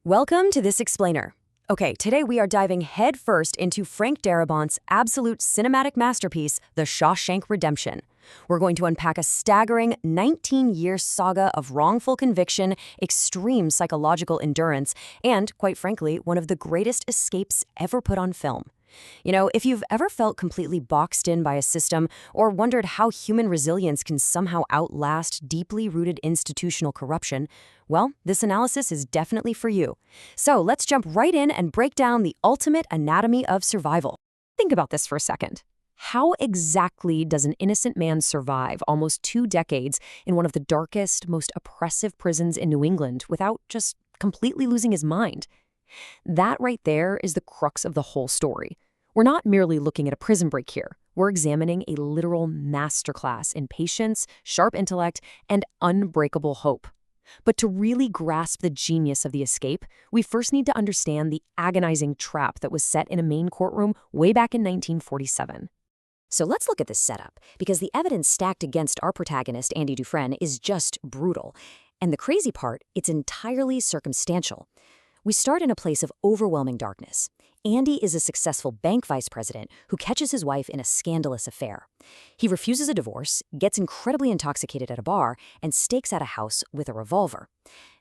Welcome to This Explainer. Okay, today we are diving headfirst into Frank Darabont's absolute cinematic masterpiece, The Shawshank Redemption. We're going to unpack a staggering 19-year saga of wrongful conviction, extreme psychological endurance, and, quite frankly, one of the greatest escapes ever put on film. You know, if you've ever felt completely boxed in by a system or wondered how human resilience can somehow outlast deeply rooted institutional corruption, well, this analysis is definitely for you. So let's jump right in and break down the ultimate anatomy of survival. Think about this for a second. How exactly does an innocent man survive almost 2 decades in one of the darkest, most oppressive prisons in New England without just completely losing his mind? That right there is the crux of the whole story. We're not merely looking at a prison break here. We're examining a literal masterclass in patience, sharp intellect, and unbreakable hope. But to really grasp the genius of the escape, we first need to understand the agonizing trap that was set in a Maine courtroom way back in 1947. So let's look at this setup, because the evidence stacked against our protagonist, Andy Dufresne, is just brutal. And the crazy part, it's entirely circumstantial. We start in a place of overwhelming darkness. Andy is a successful bank vice president who catches his wife in a scandalous affair. He refuses a divorce, gets incredibly intoxicated at a bar, and stakes out a house with a revolver.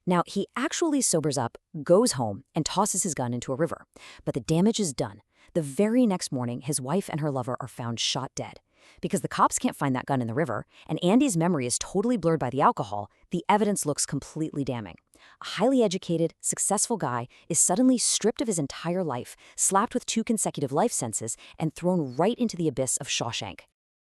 Now, he actually sobers up, goes home, and tosses his gun into a river. But the damage is done. The very next morning, his wife and her lover are found shot dead. Because the cops can't find that gun in the river, and Andy's memory is totally blurred by the alcohol, the evidence looks completely damning. A highly educated, successful guy is suddenly stripped of his entire life, slapped with 2 consecutive life sentences, and thrown right into the abyss of Shawshank.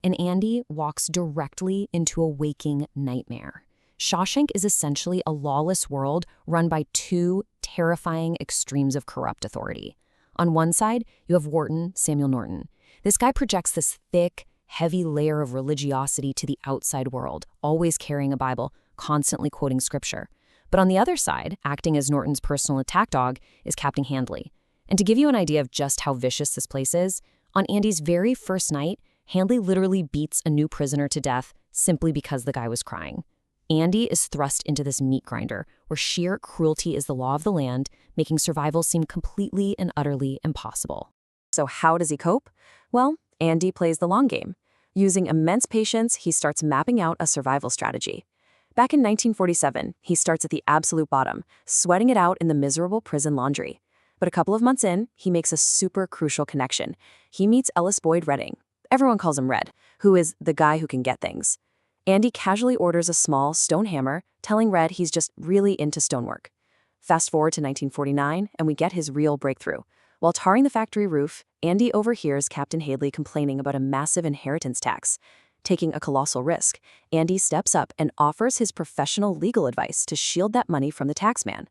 And Andy walks directly into a waking nightmare. Shawshank is essentially a lawless world run by 2 terrifying extremes of corrupt authority. On one side, you have Warden Samuel Norton. This guy projects this thick, heavy layer of religiosity to the outside world, always carrying a Bible, constantly quoting scripture. But on the other side, acting as Norton's personal attack dog, is Captain Handley. And to give you an idea of just how vicious this place is, on Andy's very first night, Handley literally beats a new prisoner to death simply because the guy was crying. Andy is thrust into this meat grinder, where sheer cruelty is the law of the land, making survival seem completely and utterly impossible. So how does he cope? Well, Andy plays the long game. Using immense patience, he starts mapping out a survival strategy. Back in 1947, he starts at the absolute bottom, sweating it out in the miserable prison laundry. But a couple of months in, he makes a super crucial connection. He meets Ellis Boyd Redding. Everyone calls him Red, who is the guy who can get things. Andy casually orders a small stone hammer, telling Red he's just really into stonework. Fast forward to 1949, and we get his real breakthrough. While tarring the factory roof, Andy overhears Captain Handley complaining about a massive inheritance tax. Taking a colossal risk, Andy steps up and offers his professional legal advice to shield that money from the taxman.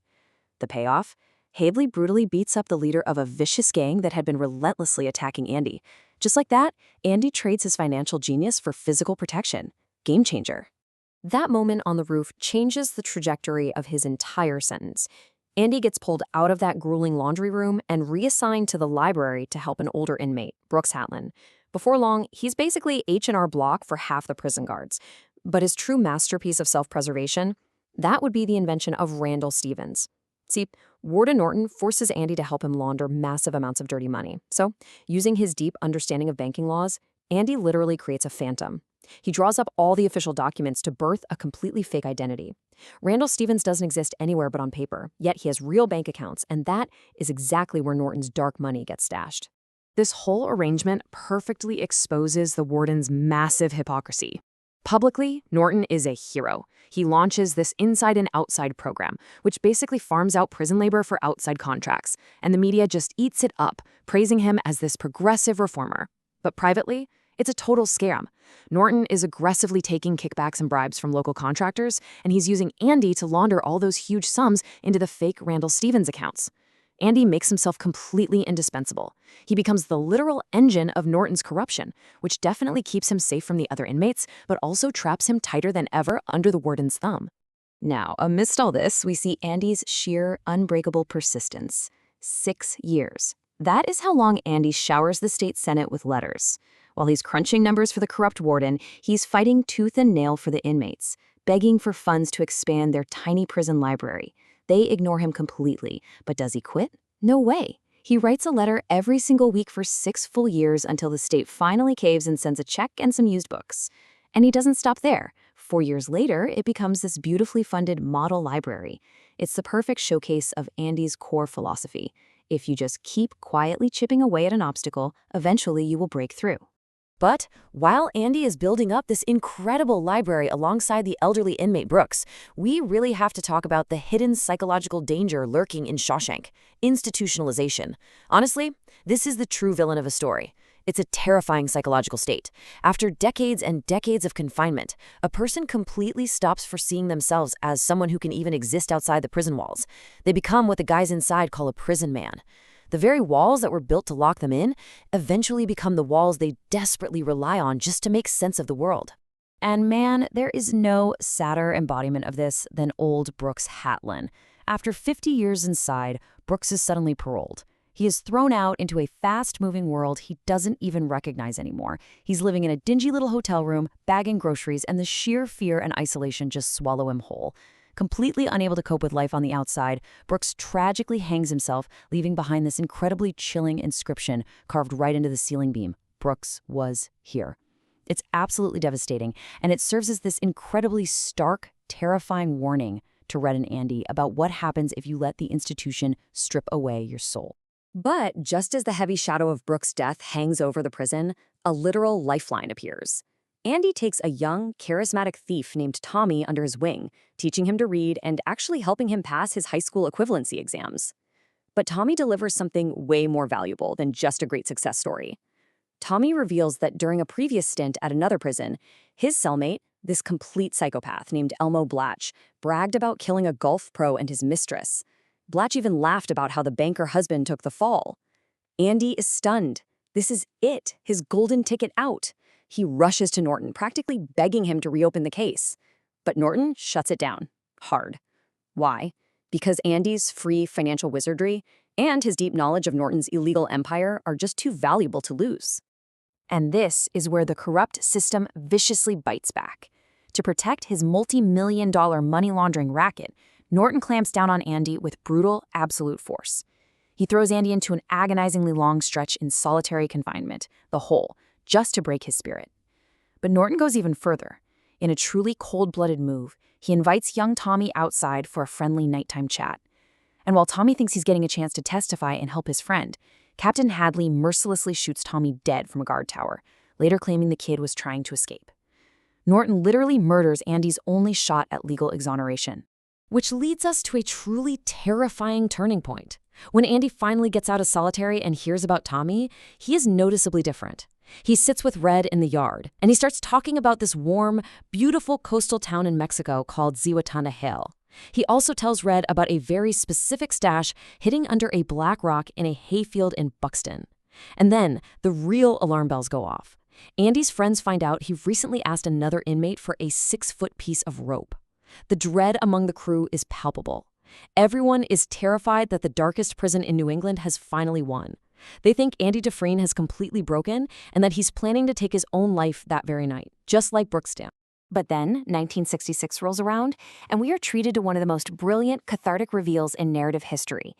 The payoff? Handley brutally beats up the leader of a vicious gang that had been relentlessly attacking Andy. Just like that, Andy trades his financial genius for physical protection. Game changer. That moment on the roof changes the trajectory of his entire sentence. Andy gets pulled out of that grueling laundry room and reassigned to the library to help an older inmate, Brooks Hatlin. Before long, he's basically H&R Block for half the prison guards. But his true masterpiece of self-preservation, that would be the invention of Randall Stevens. See, Warden Norton forces Andy to help him launder massive amounts of dirty money. So, using his deep understanding of banking laws, Andy literally creates a phantom. He draws up all the official documents to birth a completely fake identity. Randall Stevens doesn't exist anywhere but on paper, yet he has real bank accounts, and that is exactly where Norton's dark money gets stashed. This whole arrangement perfectly exposes the warden's massive hypocrisy. Publicly, Norton is a hero. He launches this inside and outside program, which basically farms out prison labor for outside contracts, and the media just eats it up, praising him as this progressive reformer. But privately, it's a total scam. Norton is aggressively taking kickbacks and bribes from local contractors, and he's using Andy to launder all those huge sums into the fake Randall Stevens accounts. Andy makes himself completely indispensable. He becomes the literal engine of Norton's corruption, which definitely keeps him safe from the other inmates, but also traps him tighter than ever under the warden's thumb. Now, amidst all this, we see Andy's sheer, unbreakable persistence. 6 years. That is how long Andy showers the state senate with letters. While he's crunching numbers for the corrupt warden, he's fighting tooth and nail for the inmates, begging for funds to expand their tiny prison library. They ignore him completely. But does he quit? No way. He writes a letter every single week for 6 full years until the state finally caves and sends a check and some used books. And he doesn't stop there. 4 years later, it becomes this beautifully funded model library. It's the perfect showcase of Andy's core philosophy. If you just keep quietly chipping away at an obstacle, eventually you will break through. But while Andy is building up this incredible library alongside the elderly inmate Brooks, we really have to talk about the hidden psychological danger lurking in Shawshank: institutionalization. Honestly, this is the true villain of a story. It's a terrifying psychological state. After decades and decades of confinement, a person completely stops foreseeing themselves as someone who can even exist outside the prison walls. They become what the guys inside call a prison man. The very walls that were built to lock them in eventually become the walls they desperately rely on just to make sense of the world. And man, there is no sadder embodiment of this than old Brooks Hatlin. After 50 years inside, Brooks is suddenly paroled. He is thrown out into a fast-moving world he doesn't even recognize anymore. He's living in a dingy little hotel room, bagging groceries, and the sheer fear and isolation just swallow him whole. Completely unable to cope with life on the outside, Brooks tragically hangs himself, leaving behind this incredibly chilling inscription carved right into the ceiling beam: Brooks was here. It's absolutely devastating, and it serves as this incredibly stark, terrifying warning to Red and Andy about what happens if you let the institution strip away your soul. But just as the heavy shadow of Brooks' death hangs over the prison, a literal lifeline appears. Andy takes a young, charismatic thief named Tommy under his wing, teaching him to read and actually helping him pass his high school equivalency exams. But Tommy delivers something way more valuable than just a great success story. Tommy reveals that during a previous stint at another prison, his cellmate, this complete psychopath named Elmo Blatch, bragged about killing a golf pro and his mistress. Blatch even laughed about how the banker husband took the fall. Andy is stunned. This is it, his golden ticket out. He rushes to Norton, practically begging him to reopen the case. But Norton shuts it down. Hard. Why? Because Andy's free financial wizardry and his deep knowledge of Norton's illegal empire are just too valuable to lose. And this is where the corrupt system viciously bites back. To protect his multi-million-dollar money laundering racket, Norton clamps down on Andy with brutal, absolute force. He throws Andy into an agonizingly long stretch in solitary confinement, the hole, just to break his spirit. But Norton goes even further. In a truly cold-blooded move, he invites young Tommy outside for a friendly nighttime chat. And while Tommy thinks he's getting a chance to testify and help his friend, Captain Hadley mercilessly shoots Tommy dead from a guard tower, later claiming the kid was trying to escape. Norton literally murders Andy's only shot at legal exoneration. Which leads us to a truly terrifying turning point. When Andy finally gets out of solitary and hears about Tommy, he is noticeably different. He sits with Red in the yard, and he starts talking about this warm, beautiful coastal town in Mexico called Zihuatanejo. He also tells Red about a very specific stash hidden under a black rock in a hayfield in Buxton. And then the real alarm bells go off. Andy's friends find out he recently asked another inmate for a 6-foot piece of rope. The dread among the crew is palpable. Everyone is terrified that the darkest prison in New England has finally won. They think Andy Dufresne has completely broken and that he's planning to take his own life that very night, just like Brooks did. But then, 1966 rolls around, and we are treated to one of the most brilliant, cathartic reveals in narrative history.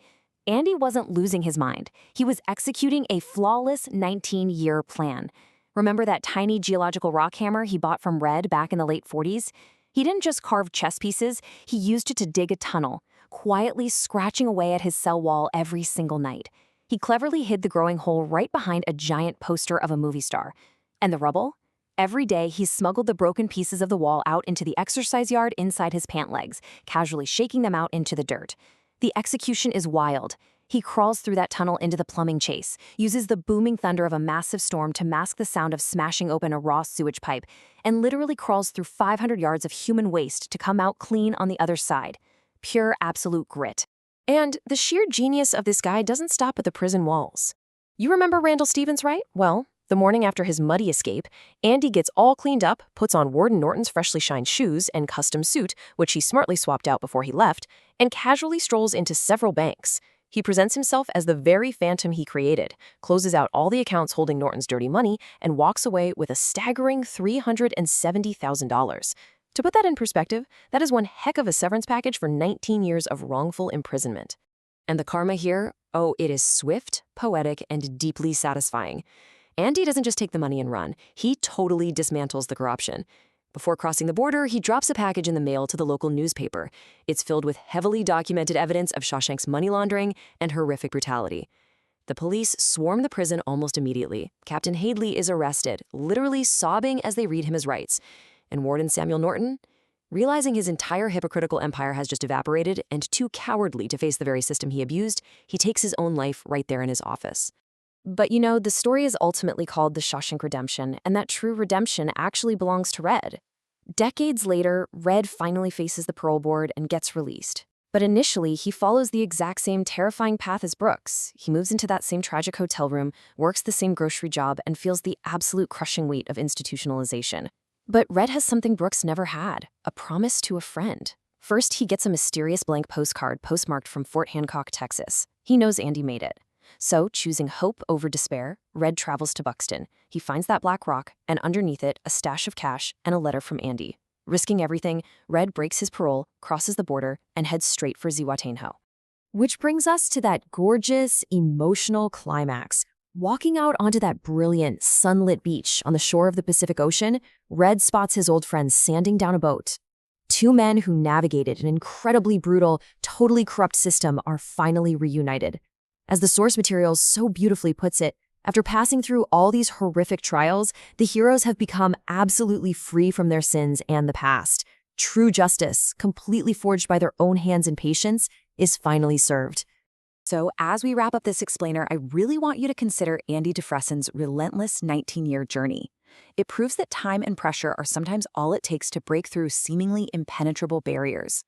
Andy wasn't losing his mind. He was executing a flawless 19-year plan. Remember that tiny geological rock hammer he bought from Red back in the late 40s? He didn't just carve chess pieces, he used it to dig a tunnel, quietly scratching away at his cell wall every single night. He cleverly hid the growing hole right behind a giant poster of a movie star. And the rubble? Every day, he smuggled the broken pieces of the wall out into the exercise yard inside his pant legs, casually shaking them out into the dirt. The execution is wild. He crawls through that tunnel into the plumbing chase, uses the booming thunder of a massive storm to mask the sound of smashing open a raw sewage pipe, and literally crawls through 500 yards of human waste to come out clean on the other side. Pure, absolute grit. And the sheer genius of this guy doesn't stop at the prison walls. You remember Randall Stevens, right? Well, the morning after his muddy escape, Andy gets all cleaned up, puts on Warden Norton's freshly shined shoes and custom suit, which he smartly swapped out before he left, and casually strolls into several banks. He presents himself as the very phantom he created, closes out all the accounts holding Norton's dirty money, and walks away with a staggering $370,000. To put that in perspective, that is one heck of a severance package for 19 years of wrongful imprisonment. And the karma here, oh, it is swift, poetic, and deeply satisfying. Andy doesn't just take the money and run. He totally dismantles the corruption. Before crossing the border, he drops a package in the mail to the local newspaper. It's filled with heavily documented evidence of Shawshank's money laundering and horrific brutality. The police swarm the prison almost immediately. Captain Hadley is arrested, literally sobbing as they read him his rights. And Warden Samuel Norton, realizing his entire hypocritical empire has just evaporated and too cowardly to face the very system he abused, he takes his own life right there in his office. But you know, the story is ultimately called the Shawshank Redemption, and that true redemption actually belongs to Red. Decades later, Red finally faces the parole board and gets released. But initially, he follows the exact same terrifying path as Brooks. He moves into that same tragic hotel room, works the same grocery job, and feels the absolute crushing weight of institutionalization. But Red has something Brooks never had, a promise to a friend. First, he gets a mysterious blank postcard postmarked from Fort Hancock, Texas. He knows Andy made it. So, choosing hope over despair, Red travels to Buxton. He finds that black rock, and underneath it, a stash of cash and a letter from Andy. Risking everything, Red breaks his parole, crosses the border, and heads straight for Zihuatanejo. Which brings us to that gorgeous, emotional climax. Walking out onto that brilliant, sunlit beach on the shore of the Pacific Ocean, Red spots his old friends sanding down a boat. Two men who navigated an incredibly brutal, totally corrupt system are finally reunited. As the source material so beautifully puts it, after passing through all these horrific trials, the heroes have become absolutely free from their sins and the past. True justice, completely forged by their own hands and patience, is finally served. So as we wrap up this explainer, I really want you to consider Andy Dufresne's relentless 19-year journey. It proves that time and pressure are sometimes all it takes to break through seemingly impenetrable barriers.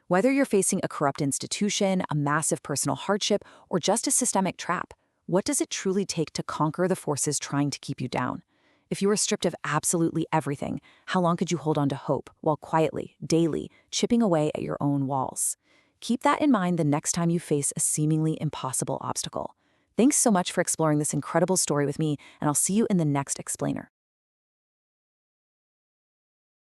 Whether you're facing a corrupt institution, a massive personal hardship, or just a systemic trap, what does it truly take to conquer the forces trying to keep you down? If you were stripped of absolutely everything, how long could you hold on to hope while quietly, daily, chipping away at your own walls? Keep that in mind the next time you face a seemingly impossible obstacle. Thanks so much for exploring this incredible story with me, and I'll see you in the next explainer.